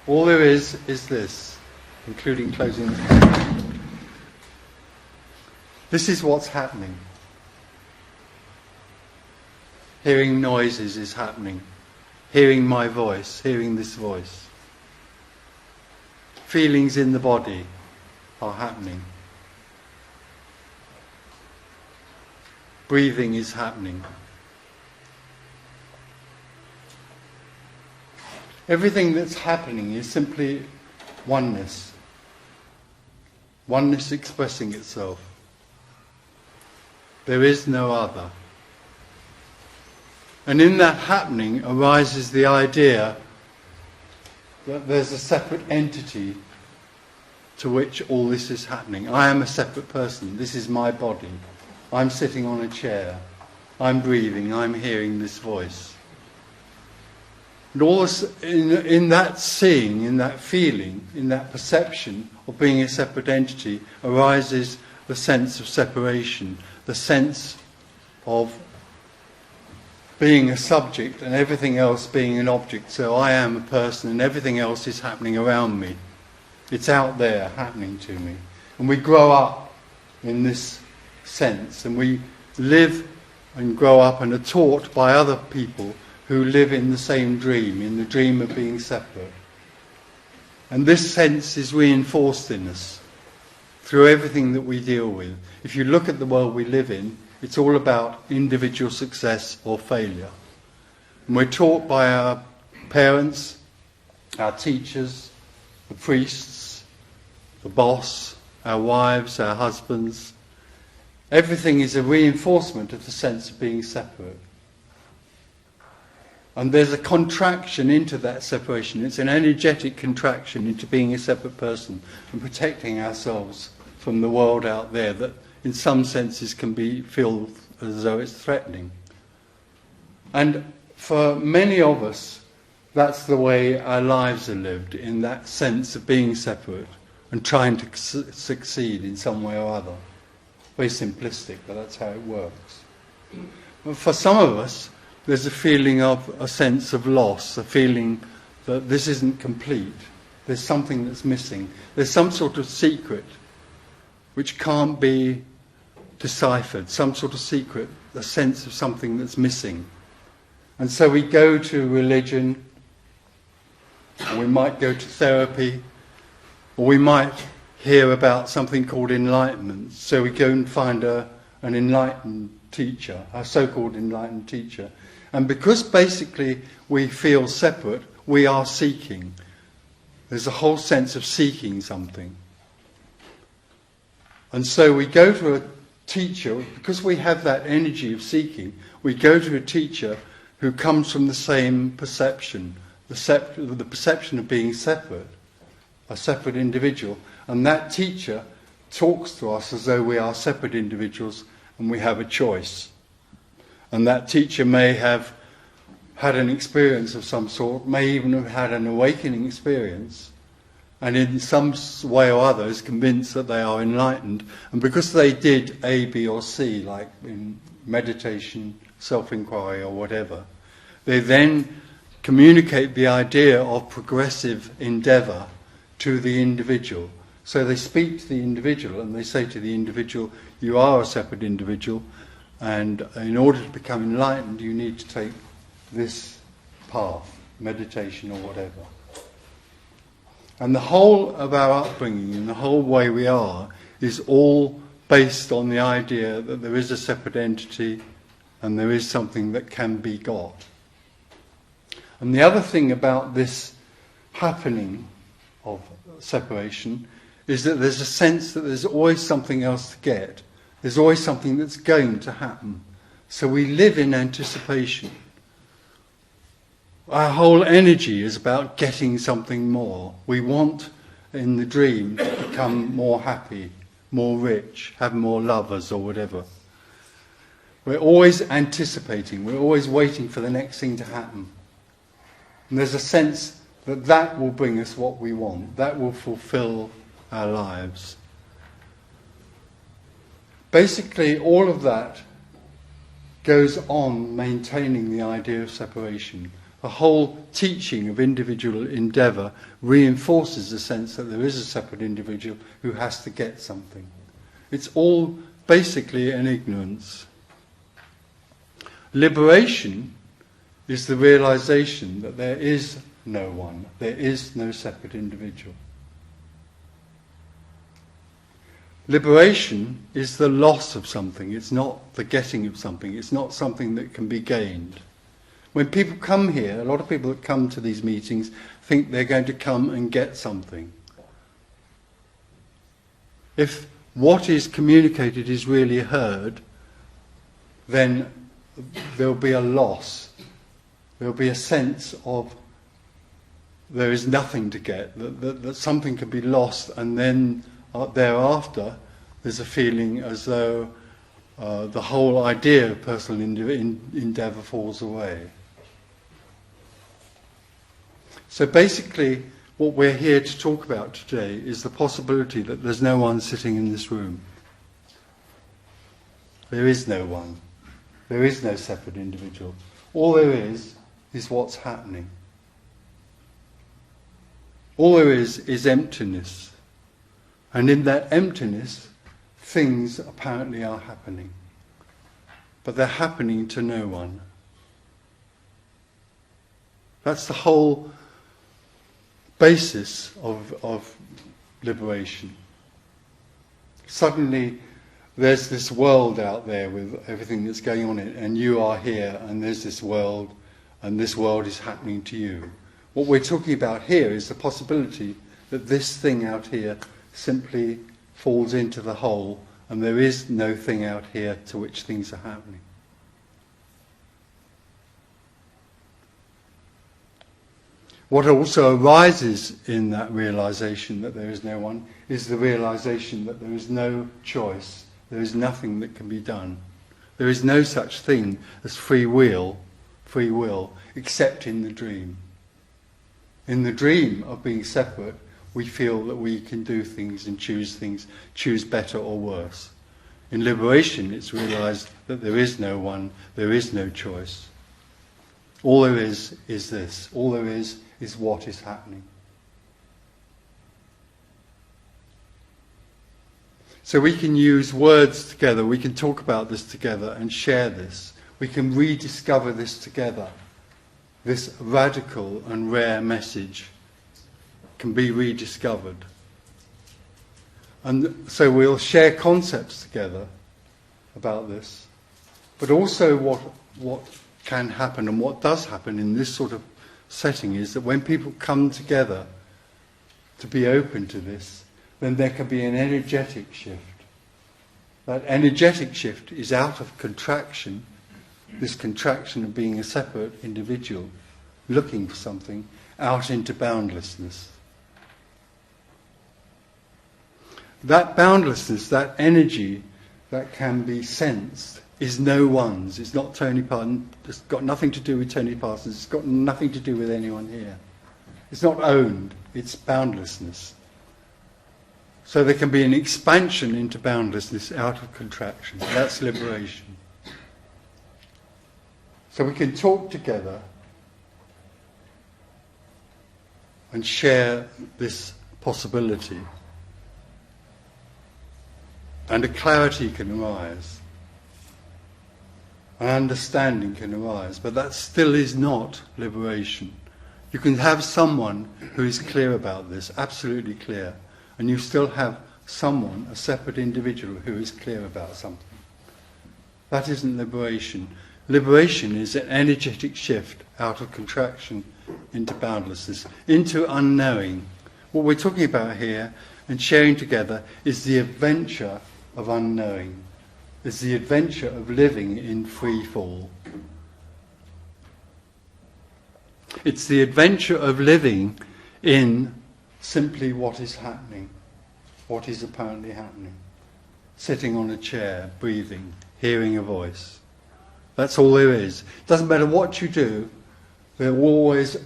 All there is this, including closing the camera. This is what's happening. Hearing noises is happening. Hearing my voice, hearing this voice. Feelings in the body are happening. Breathing is happening. Everything that's happening is simply oneness. Oneness expressing itself. There is no other. And in that happening arises the idea that there's a separate entity to which all this is happening. I am a separate person. This is my body. I'm sitting on a chair. I'm breathing. I'm hearing this voice. And all this, in that seeing, in that feeling, in that perception of being a separate entity arises the sense of separation, the sense of being a subject and everything else being an object. So I am a person and everything else is happening around me. It's out there happening to me. And we grow up in this sense, and we live and grow up and are taught by other people who live in the same dream, in the dream of being separate. And this sense is reinforced in us through everything that we deal with. If you look at the world we live in, it's all about individual success or failure. And we're taught by our parents, our teachers, the priests, the boss, our wives, our husbands. Everything is a reinforcement of the sense of being separate. And there's a contraction into that separation. It's an energetic contraction into being a separate person and protecting ourselves from the world out there that in some senses can be feel as though it's threatening. And for many of us, that's the way our lives are lived, in that sense of being separate and trying to succeed in some way or other. Very simplistic, but that's how it works. But for some of us, there's a feeling of a sense of loss, a feeling that this isn't complete. There's something that's missing. There's some sort of secret which can't be deciphered, some sort of secret, a sense of something that's missing. And so we go to religion, or we might go to therapy, or we might hear about something called enlightenment. So we go and find an enlightened teacher, a so-called enlightened teacher. And because basically we feel separate, we are seeking. There's a whole sense of seeking something. And so we go to a teacher, because we have that energy of seeking, we go to a teacher who comes from the same perception, the perception of being separate, a separate individual. And that teacher talks to us as though we are separate individuals and we have a choice. And that teacher may have had an experience of some sort, may even have had an awakening experience, and in some way or other is convinced that they are enlightened. And because they did A, B or C, like in meditation, self-inquiry or whatever, they then communicate the idea of progressive endeavour to the individual. So they speak to the individual and they say to the individual, you are a separate individual, and in order to become enlightened you need to take this path, meditation or whatever. And the whole of our upbringing and the whole way we are is all based on the idea that there is a separate entity and there is something that can be got. And the other thing about this happening of separation is that there's a sense that there's always something else to get. There's always something that's going to happen. So we live in anticipation. Our whole energy is about getting something more. We want, in the dream, to become more happy, more rich, have more lovers or whatever. We're always anticipating. We're always waiting for the next thing to happen. And there's a sense that that will bring us what we want. That will fulfill our lives. Basically, all of that goes on maintaining the idea of separation. The whole teaching of individual endeavour reinforces the sense that there is a separate individual who has to get something. It's all basically an ignorance. Liberation is the realization that there is no one, there is no separate individual. Liberation is the loss of something, it's not the getting of something, it's not something that can be gained. When people come here, a lot of people that come to these meetings think they're going to come and get something. If what is communicated is really heard, then there'll be a loss. There'll be a sense of there is nothing to get, that something can be lost, and then thereafter there's a feeling as though the whole idea of personal endeavour falls away. So basically what we're here to talk about today is the possibility that there's no one sitting in this room. There is no one. There is no separate individual. All there is what's happening. All there is emptiness. And in that emptiness, things apparently are happening. But they're happening to no one. That's the whole basis of liberation. Suddenly there's this world out there with everything that's going on in it, and you are here, and there's this world, and this world is happening to you. What we're talking about here is the possibility that this thing out here simply falls into the whole, and there is no thing out here to which things are happening. What also arises in that realization that there is no one is the realization that there is no choice, there is nothing that can be done. There is no such thing as free will, except in the dream. In the dream of being separate, we feel that we can do things, choose better or worse. In liberation, it's realized that there is no one, there is no choice. All there is this. All there is what is happening. So we can use words together, we can talk about this together and share this. We can rediscover this together. This radical and rare message can be rediscovered. And so we'll share concepts together about this, but also what can happen and what does happen in this sort of setting is that when people come together to be open to this, then there can be an energetic shift. That energetic shift is out of contraction, this contraction of being a separate individual, looking for something, out into boundlessness. That boundlessness, that energy that can be sensed, is no one's. It's not Tony Parsons. It's got nothing to do with Tony Parsons. It's got nothing to do with anyone here. It's not owned. It's boundlessness. So there can be an expansion into boundlessness out of contraction. That's liberation. So we can talk together and share this possibility. And a clarity can arise. An understanding can arise, but that still is not liberation. You can have someone who is clear about this, absolutely clear, and you still have someone, a separate individual, who is clear about something. That isn't liberation. Liberation is an energetic shift out of contraction into boundlessness, into unknowing. What we're talking about here and sharing together is the adventure of unknowing. Is the adventure of living in free fall. It's the adventure of living in simply what is happening, what is apparently happening. Sitting on a chair, breathing, hearing a voice. That's all there is. It doesn't matter what you do, there will always